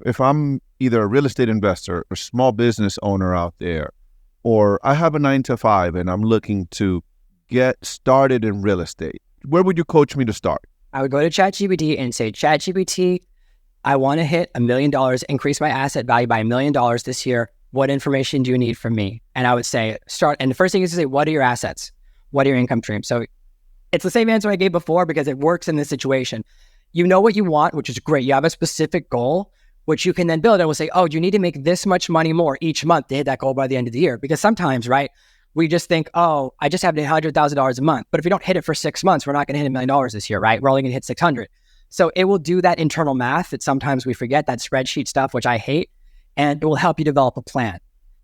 if I'm either a real estate investor or small business owner out there, or I have a 9 to 5 and I'm looking to get started in real estate, where would you coach me to start? I would go to Chat GPT and say, Chat GPT, I want to hit $1 million, increase my asset value by $1 million this year. What information do you need from me? And I would say, start. And the first thing is to say, what are your assets? What are your income streams? So it's the same answer I gave before because it works in this situation. You know what you want, which is great. You have a specific goal, which you can then build and will say, oh, you need to make this much money more each month to hit that goal by the end of the year. Because sometimes, right, we just think, oh, I just have $100,000 a month. But if we don't hit it for 6 months, we're not going to hit $1 million this year, right? We're only going to hit 600. So it will do that internal math that sometimes we forget, that spreadsheet stuff, which I hate, and it will help you develop a plan.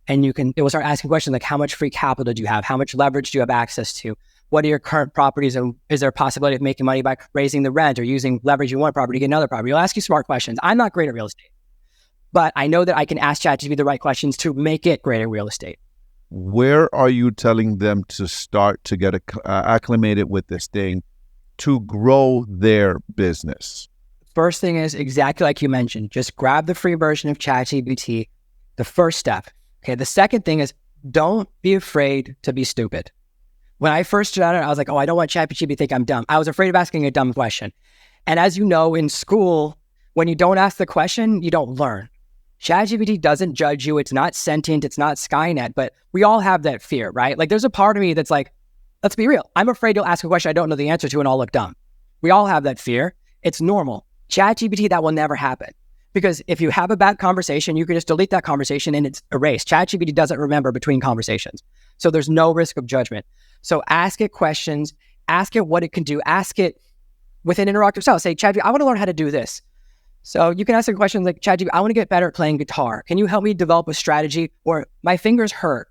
And it will start asking questions like, how much free capital do you have? How much leverage do you have access to? What are your current properties? And is there a possibility of making money by raising the rent or using leverage in one property to get another property? It'll ask you smart questions. I'm not great at real estate, but I know that I can ask ChatGPT the right questions to make it great at real estate. Where are you telling them to start to get acclimated with this thing to grow their business? First thing is exactly like you mentioned, just grab the free version of ChatGPT, the first step. Okay. The second thing is don't be afraid to be stupid. When I first started, I was like, oh, I don't want ChatGPT to think I'm dumb. I was afraid of asking a dumb question. And as you know, in school, when you don't ask the question, you don't learn. ChatGPT doesn't judge you. It's not sentient. It's not Skynet, but we all have that fear, right? Like there's a part of me that's like, let's be real. I'm afraid you'll ask a question I don't know the answer to and I'll look dumb. We all have that fear. It's normal. ChatGPT, that will never happen. Because if you have a bad conversation, you can just delete that conversation and it's erased. ChatGPT doesn't remember between conversations. So there's no risk of judgment. So ask it questions, ask it what it can do, ask it with an interactive style. Say, ChatGPT, I want to learn how to do this. So you can ask a question like, ChatGPT, I want to get better at playing guitar. Can you help me develop a strategy? Or my fingers hurt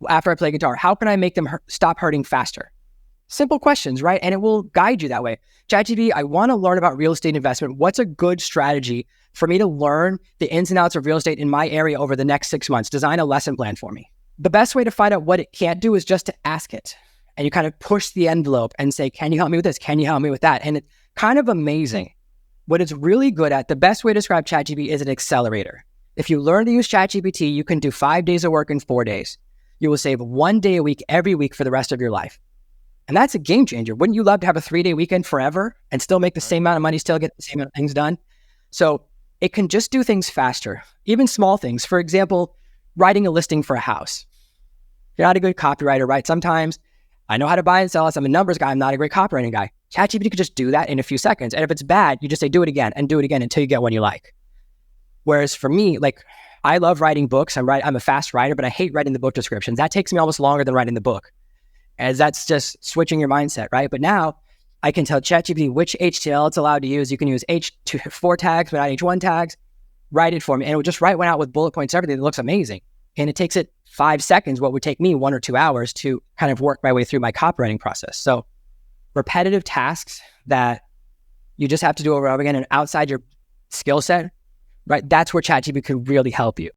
after I play guitar. How can I make them stop hurting faster? Simple questions, right? And it will guide you that way. ChatGPT, I want to learn about real estate investment. What's a good strategy for me to learn the ins and outs of real estate in my area over the next 6 months? Design a lesson plan for me. The best way to find out what it can't do is just to ask it. And you kind of push the envelope and say, can you help me with this? Can you help me with that? And it's kind of amazing. What it's really good at, the best way to describe ChatGPT is an accelerator. If you learn to use ChatGPT, you can do 5 days of work in 4 days. You will save 1 day a week every week for the rest of your life. And that's a game changer. Wouldn't you love to have a 3-day weekend forever and still make the same amount of money, still get the same amount of things done? So it can just do things faster, even small things. For example, writing a listing for a house. You're not a good copywriter, right? Sometimes I know how to buy and sell. I'm a numbers guy. I'm not a great copywriting guy. ChatGPT could just do that in a few seconds. And if it's bad, you just say, do it again and do it again until you get one you like. Whereas for me, like I love writing books. I'm a fast writer, but I hate writing the book descriptions. That takes me almost longer than writing the book, as that's just switching your mindset, right? But now I can tell ChatGPT which HTML it's allowed to use. You can use H4 tags, but not H1 tags. Write it for me. And it will just write one out with bullet points, everything. It looks amazing. And it takes it 5 seconds, what would take me 1 or 2 hours to kind of work my way through my copywriting process. So repetitive tasks that you just have to do over and over again and outside your skill set, right? That's where ChatGPT can really help you.